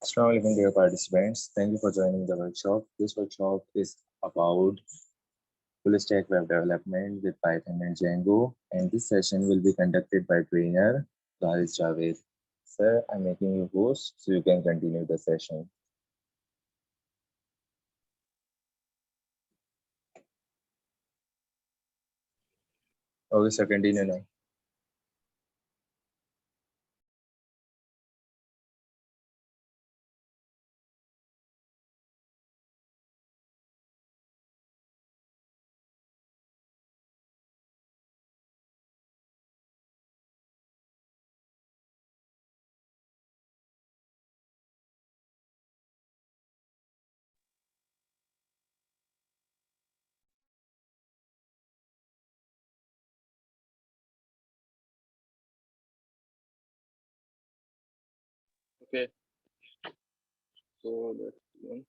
Assalamualaikum dear participants. Thank you for joining the workshop. This workshop is about full stack web development with Python and Django, and this session will be conducted by trainer Garis Javed. Sir, I'm making you host so you can continue the session. Okay, sir, continue now. Okay, so that's one.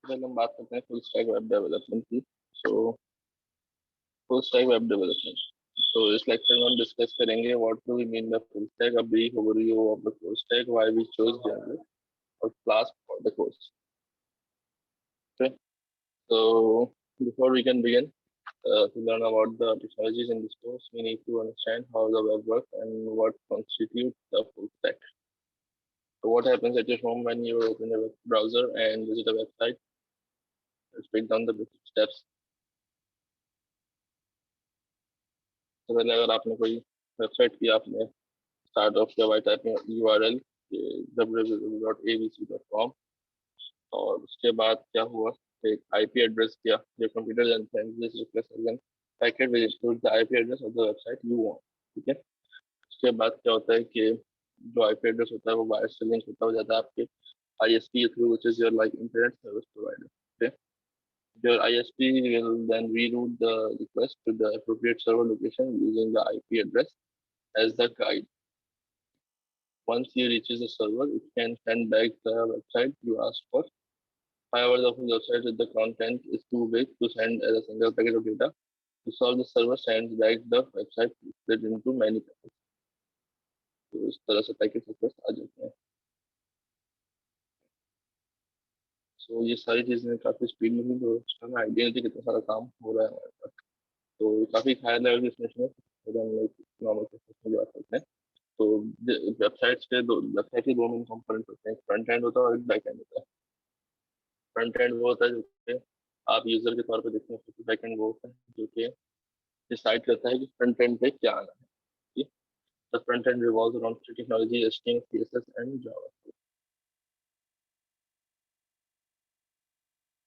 पहले हम बात करते हैं full stack web development की. So full stack web development. So इस lecture में हम discuss करेंगे what do we mean by full stack, a brief overview of the full stack, why we chose Django or Flask for the course. Okay, so before we can begin to learn about the technologies in this course, we need to understand how the web works and what constitutes the full stack. So what happens at your home when you open a web browser and visit a website? Let's break down the basic steps. तो पहले अगर आपने कोई website की आपने start of किया bye typing URL www.abc.com और उसके बाद क्या हुआ, एक IP एड्रेस किया जो कंप्यूटर जानते हैं this request as an packet which includes the IP address of the website you want. ठीक है, उसके बाद क्या होता है कि जो IP एड्रेस होता है वो वायर से लिंक होता हो जाता है आपके ISP के through, which is your like internet service provider. Okay, your ISP will then reroute the request to the appropriate server location using the IP address as the guide. Once it reaches the server, it can send back the website you asked for. However, the website with the content is too big to send as a single packet of data. To solve, the server sends back the website split into many packets. तो इस तरह से packet request आ जाते हैं. सो ये सारी चीजें काफी स्पीड में थी, तो हमें आइडिया नहीं थी कितना सारा काम हो रहा है हमारे पास. तो काफी हाई लेवल की स्टेशन है, नॉर्मल में जो करते हैं. तो वेबसाइट के दो मेन कंपोनेंट होते हैं, फ्रंट एंड होता है और एक बैक एंड होता है. फ्रंट एंड वो होता है जो कि आप यूजर के तौर पे देखते हैं, बैक एंड वो होता है जो कि डिसाइड करता है कि फ्रंट एंड पे क्या आना है. The front end revolves around three technology: HTML, CSS, and JavaScript.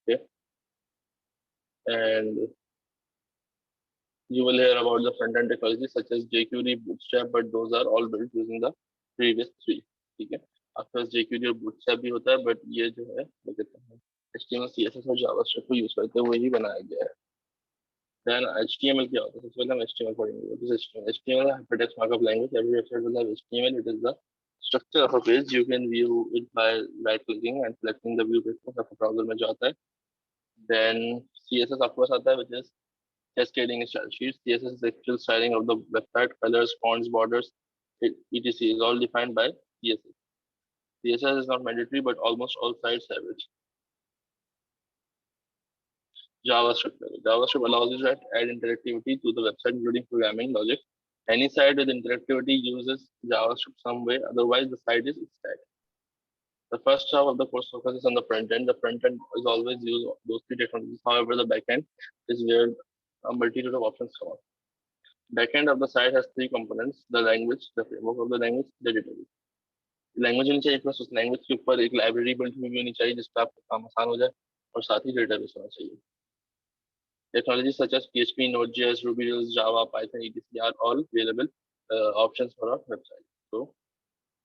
Okay, and you will hear about the front end technologies such as jQuery, Bootstrap, but those are all built using the previous three. ठीक है, आपके पास jQuery और Bootstrap भी होता है, but ये जो है वो कहते हैं HTML, CSS और JavaScript को यूज करते हुए ही बनाया गया है. Then HTML क्या होता है? सबसे पहले हम HTML पढ़ेंगे. What is HTML? HTML is a hypertext markup language. Every website will have HTML. It is the structure of a page. You can view it by right clicking and selecting the view page of a browser में जो आता है. Then CSS of course आता है, which is cascading style sheets. CSS is the actual styling of the website, colors, fonts, borders, etc. is all defined by CSS. CSS is not mandatory, but almost all sites have it. JavaScript allows you to add interactivity to the website, including programming logic. Any site with interactivity uses JavaScript some way, otherwise the site is static. The first half of the course focuses on the front end. The front end is always use those three technologies. However, the back end is where a multitude of options come up. Back end of the site has three components: the language, the framework of the language, the database. Language होनी चाहिए plus उस language के ऊपर एक library built हुई होनी चाहिए जिसका आपका काम आसान हो जाए, और साथ ही डेटाबेस होना चाहिए. Technologies such as PHP, Node.js, Ruby Rails, Java, Python, etc. are all available options for our website. So,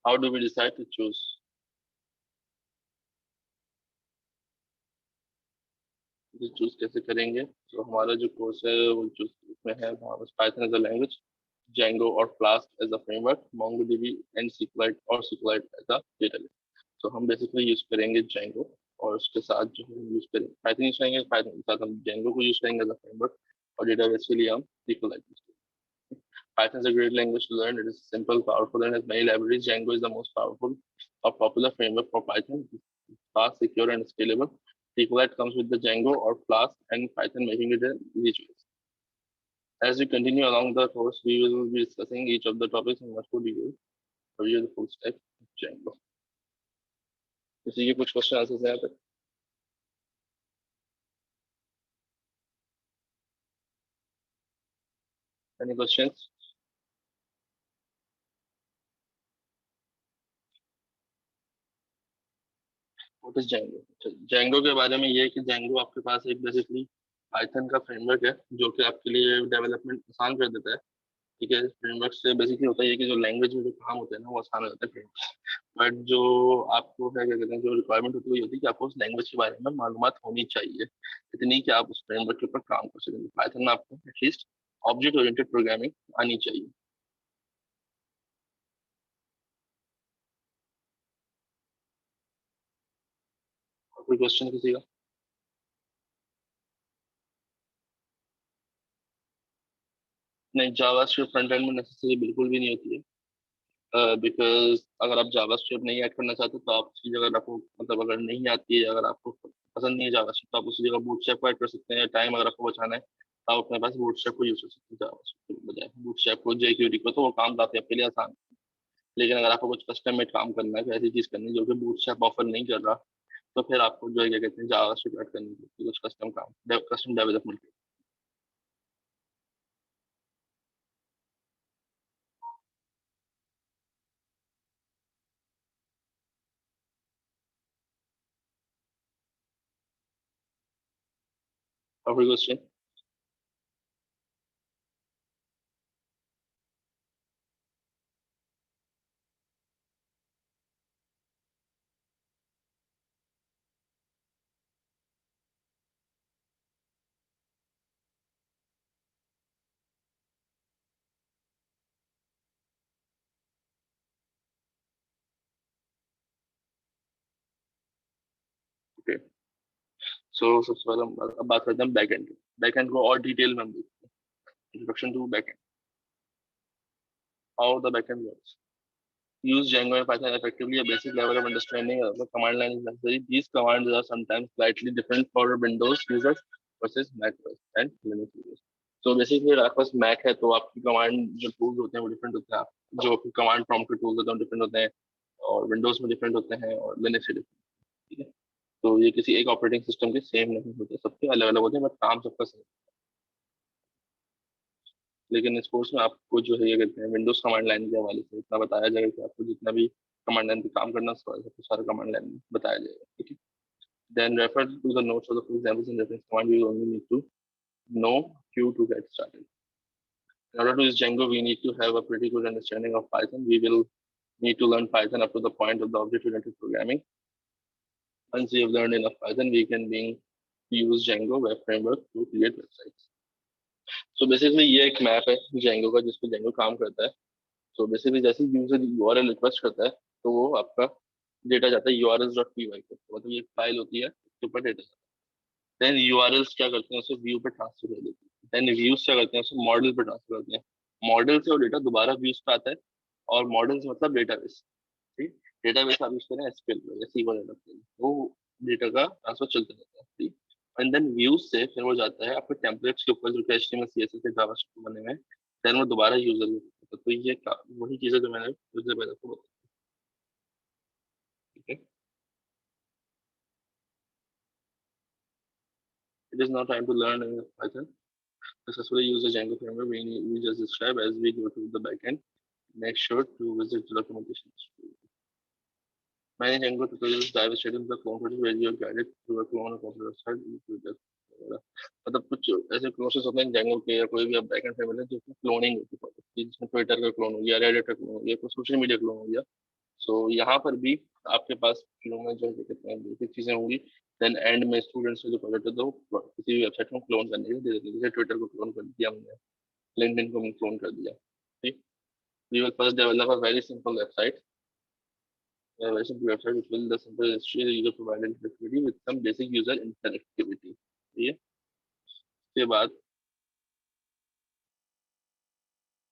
how do we decide to choose? Choose कैसे करेंगे? तो हमारा जो कोर्स है वो चूज में है Python as a language, Django or Flask as a framework, MongoDB and SQLite or SQLite as a database. So हम बेसिकली यूज करेंगे Django और उसके साथ जो हम यूज करेंगे Python यूज करेंगे, Python के साथ हम Django को यूज करेंगे एज अ फ्रेमवर्क, और डेटाबेस के लिए हम SQLite यूज करेंगे. Python is a great language to learn. It is simple, powerful, and has many libraries. Django is the most powerful or popular framework for Python. It's fast, secure, and scalable. SQLite comes with the Django or Flask and Python, making it an easy choice. As we continue along the course, we will be discussing each of the topics in much more detail. Review the full stack of Django. इसी के कुछ question answers हैं यहाँ पे. Any questions? What is Django? Django के बारे में ये है कि Django आपके पास एक बेसिकली पाइथन का फ्रेमवर्क है जो कि आपके लिए डेवलपमेंट आसान कर देता है. ठीक है, फ्रेमवर्क से बेसिकली होता है ये कि जो लैंग्वेज में जो काम होते हैं ना वो आसान हो जाता है फ्रेमवर्क. बट जो आपको क्या कहते हैं, जो रिक्वायरमेंट होती है होती है कि आपको उस लैंग्वेज के बारे में मालूमात होनी चाहिए इतनी कि आप उस फ्रेमवर्क के ऊपर काम कर सकें. पाइथन में आपको एटलीस्ट ऑब्जेक्ट ओरिएंटेड प्रोग्रामिंग आनी चाहिए. कोई क्वेश्चन किसी का? नहीं, जावास्क्रिप्ट फ्रंट एंड में नेसेसरी बिल्कुल भी नहीं होती है. बिकॉज अगर आप जावास्क्रिप्ट नहीं ऐड करना चाहते तो आप उसकी जगह आपको मतलब अगर नहीं आती है, अगर आपको पसंद नहीं है जावास्क्रिप्ट तो आप उसी जगह बूटस्ट्रैप को ऐड कर सकते हैं. टाइम अगर आपको बचाना है तो आप अपने पास बूटस्ट्रैप को यूज कर सकते हैं जावास्क्रिप्ट के बजाय. बूटस्ट्रैप को jQuery को तो वो काम काफी आपके लिए आसान है. लेकिन अगर आपको कुछ कस्टम मेड काम करना है, कोई ऐसी चीज करनी है जो कि बूटस्ट्रैप ऑफर नहीं कर रहा, तो फिर आपको जो है क्या कहते हैं जावास्क्रिप्ट ऐड करनी है कुछ कस्टम काम, कस्टम डेवलपमेंट. और कोई क्वेश्चन? ओके, सो सबसे पहले अब बात करते हैं बैकएंड. बैकएंड को और डिटेल में हम देखते हैं. Introduction to backend. How the backend works. Use Django and Python effectively. A basic level of understanding of the command line is necessary. These commands are sometimes slightly different for Windows users versus Mac and Linux users. So basically, आपके पास Mac है तो आपकी command जो tools होते हैं वो different होते हैं. जो आपकी कमांड प्रॉम्प्ट के टूल्स होते हैं डिफरेंट होते हैं, और विंडोज में डिफरेंट होते हैं, और लिनक्स से डिफरेंट. ठीक है, तो ये किसी एक ऑपरेटिंग सिस्टम के सेम नहीं होते, सबके अलग अलग होते हैं, बट काम सबका सेम. लेकिन इस कोर्स में आपको जो है ये कहते हैं विंडोज कमांड लाइन के हवाले से इतना बताया जाएगा कि आपको जितना भी कमांड लाइन पे काम करना है सारा कमांड लाइन में बताया जाएगा. ठीक है, then refer to the notes of the full examples in reference command. We only need to know queue to get started. In order to use Django, we need to have a pretty good understanding of Python. We will need to learn Python up to the point of the object-oriented programming. Once we have learned enough Python, we can use Django web framework to create websites. So basically, ये एक map है Django का जिस पे Django काम करता है. तो बेसिकली जैसे यूजर यूआरएल रिक्वेस्ट करता है तो वो आपका डेटा जाता है urls.py पे. मतलब ये फाइल होती है उसके ऊपर डेटा जाता है. देन यूआरएल्स क्या करते हैं, उसे व्यू पे ट्रांसफर कर देते हैं. देन व्यूज क्या करते हैं, उसे मॉडल पे ट्रांसफर करते हैं. मॉडल से वो डेटा दोबारा व्यूज पे आता है, और मॉडल से मतलब डेटाबेस. ठीक, डेटाबेस आप यूज करें एसक्यूएल पे या SQL डेटा पे, वो डेटा का ट्रांसफर चलता रहता है. ठीक, एंड देन व्यूज से फिर वो जाता है आपके टेम्पलेट्स के ऊपर जो कि HTML CSS के जावास्क्रिप्ट बने हुए हैं. देन वो दोबारा यूजर को देता है. तो ये वही चीजें जो मैंने उससे पहले आपको बताई. ठीक है, it is now time to learn Python. Successfully use the Django framework we just described. As we go to the backend, make sure to visit the documentation. Many Django tutorials dive straight into the clone process where you are guided through a clone of popular website. मतलब कुछ ऐसे closes होते हैं Django के या कोई भी आप बैकएंड फ्रेमवर्क है जिसमें क्लोनिंग होती है, जिसमें ट्विटर का क्लोन हो गया, रेडिट का क्लोन हो गया, सोशल मीडिया क्लोन हो गया. सो यहाँ पर भी आपके पास शुरू में जो कहते हैं बेसिक चीजें होंगी. देन एंड में स्टूडेंट्स को जो प्रोजेक्ट है तो किसी भी वेबसाइट को क्लोन करने के लिए दे देते हैं. जैसे ट्विटर को क्लोन कर दिया हमने, लिंक्डइन को क्लोन कर दिया. ठीक, we will first develop a very simple website. A very simple website which will the simple history the user provided interactivity with some basic user interactivity. ठीक है, उसके बाद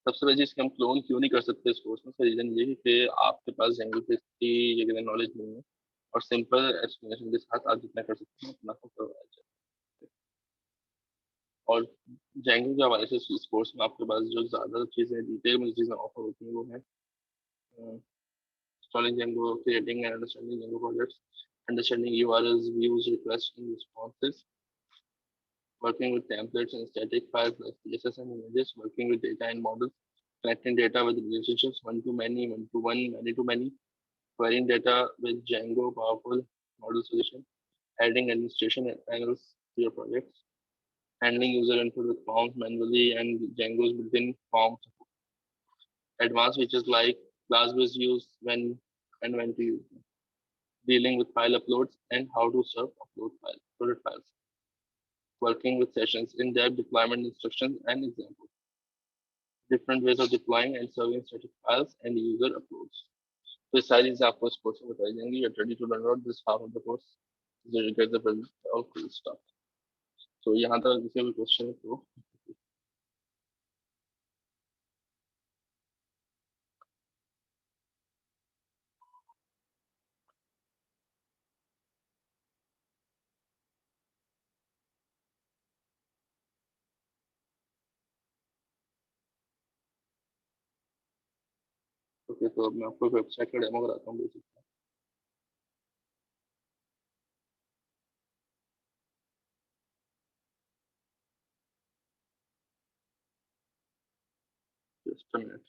सबसे पहले चीज कि हम क्लोन क्यों नहीं कर सकते इस कोर्स में, उसका रीजन ये है कि आपके पास जेंगो की ये नॉलेज नहीं है, और सिंपल एक्सप्लेनेशन के साथ आप जितना कर सकते हैं उतना को करवाया जाए। और जेंगो के हवाले से इस कोर्स में आपके पास जो ज्यादा चीजें डिटेल में चीजें ऑफर होती हैं वो है installing Django, creating and understanding Django projects, understanding URLs, views, requests, and responses, working with templates and static files like CSS and images, working with data and models, connecting data with relationships one to many, one to one, many to many, querying data with Django, powerful model solution, adding administration panels to your projects, handling user input with forms manually and Django's built-in forms, advanced features like class-based use when and when to use them, dealing with file uploads and how to serve uploaded files, working with sessions, in-depth deployment instructions and examples, different ways of deploying and serving static files and user uploads. तो ये सारी चीजें आपको इस course में बताई जाएंगी. You're ready to learn about this half of the course. So you get the present of cool stuff. So यहाँ तक किसी भी क्वेश्चन है तो ओके. तो अब मैं आपको वेबसाइट का डेमो कराता हूँ बेसिक. Just a minute.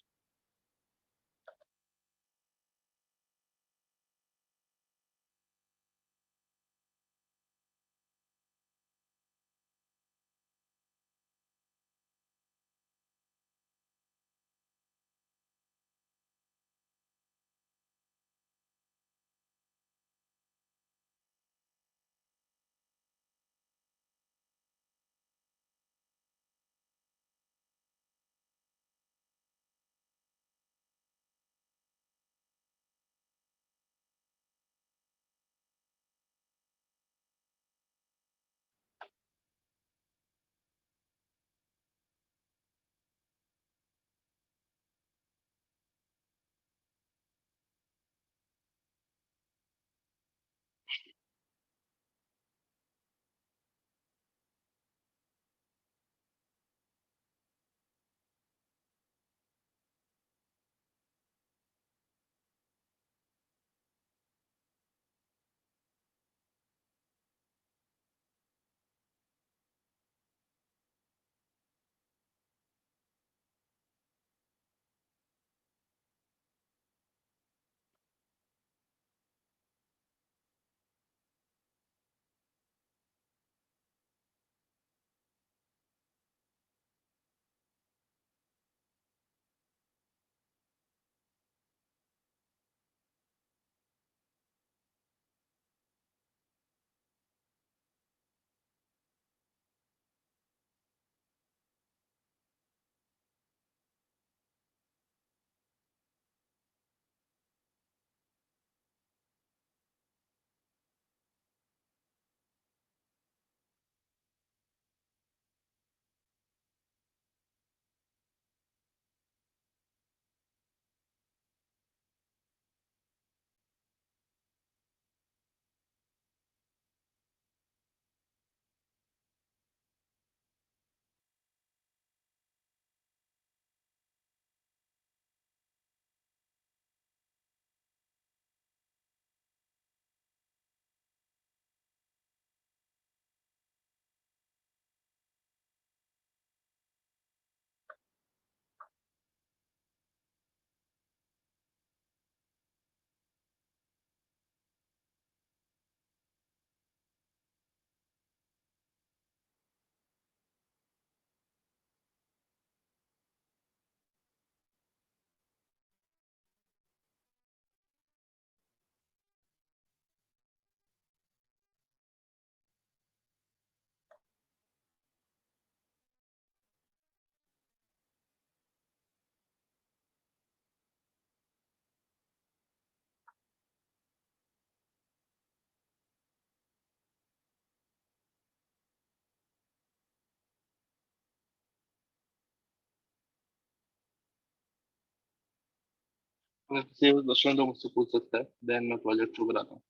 अगर किसी को क्वेश्चन तो मुझसे पूछ सकता है, देन मैं प्रोजेक्ट शुरू कराता हूँ.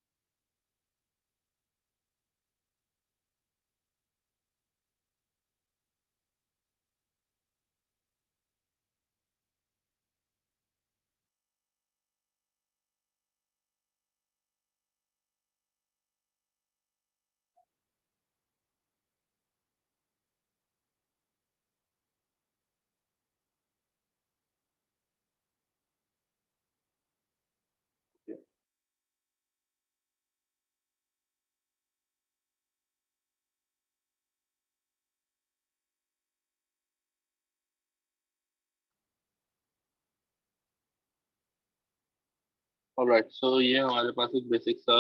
ऑलराइट, सो ये हमारे पास एक बेसिक सा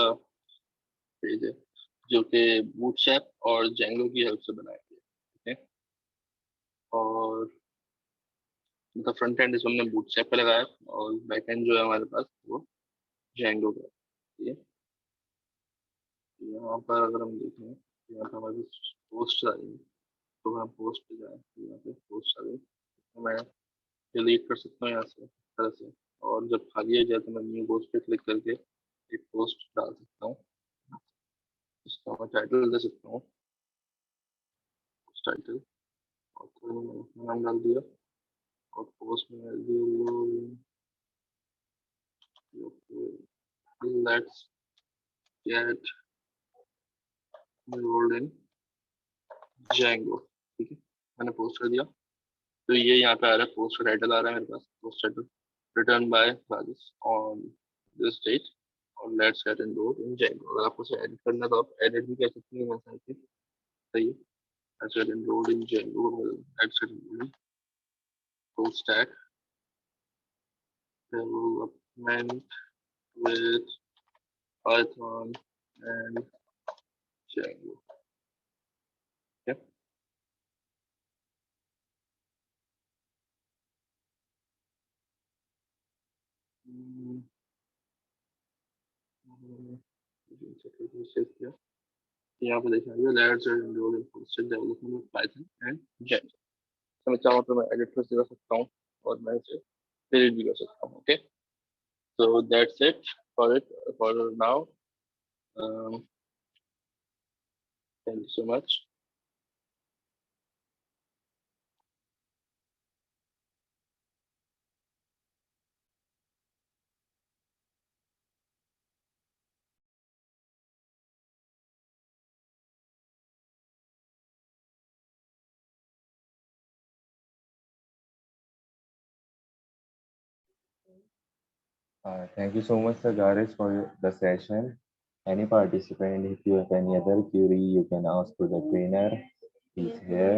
पेज है जो कि बूटस्ट्रैप और जेंगो की हेल्प से बनाया गया है. ठीक है. और द फ्रंट एंड इसमें हमने बूटस्ट्रैप पे लगाया और बैक एंड जो है हमारे पास वो जेंगो का है. ठीक है. यहाँ पर अगर हम देखें, यहाँ पर हमारे पोस्ट आ रही है, तो हम पोस्ट पे जाए तो यहाँ पे पोस्ट आ गई, तो मैं डिलीट कर सकता हूँ यहाँ से इस तरह से. और जब खाली हो जाए तो मैं न्यू पोस्ट पे क्लिक करके एक पोस्ट डाल सकता हूँ. इसका मैं टाइटल दे सकता हूँ, टाइटल, और तो मैंने नाम डाल दिया और पोस्ट में डाल दिया let's get enrolled in Django. ठीक है, मैंने पोस्ट कर दिया. तो ये यहाँ पे आ रहा है, पोस्ट का टाइटल आ रहा है मेरे पास, post title return by Rajesh on this date और let's get enrolled in Django. अगर आपको इसे एडिट करना है तो आप एडिट भी कर सकते हैं वैसा है. सही है. Let's get enrolled in Django, let's get enrolled in full stack development with Python and Django. Okay. Mm, यहाँ पे देखा let's enrol in full stack development with Python and Django. तो मैं चाहूँ तो मैं एडिट कर सकता हूँ और मैं इसे डिलीट भी कर सकता हूँ. Okay, so that's it for it for now. Thank you so much. Thank you so much, Sir Garis, for the session. Any participant, if you have any other query, you can ask to the trainer. He's here.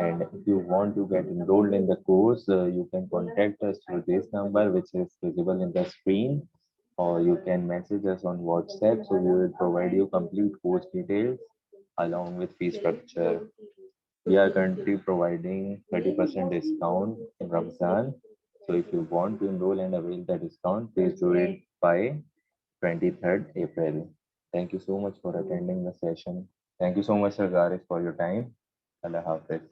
And if you want to get enrolled in the course, you can contact us through this number, which is visible in the screen, or you can message us on WhatsApp. So we will provide you complete course details along with fee structure. We are currently providing 30% discount in Ramzan. So if you want to enroll and avail the discount, please do it by 23rd April. Thank you so much for attending the session. Thank you so much, Sir Garis, for your time. Allah Hafiz.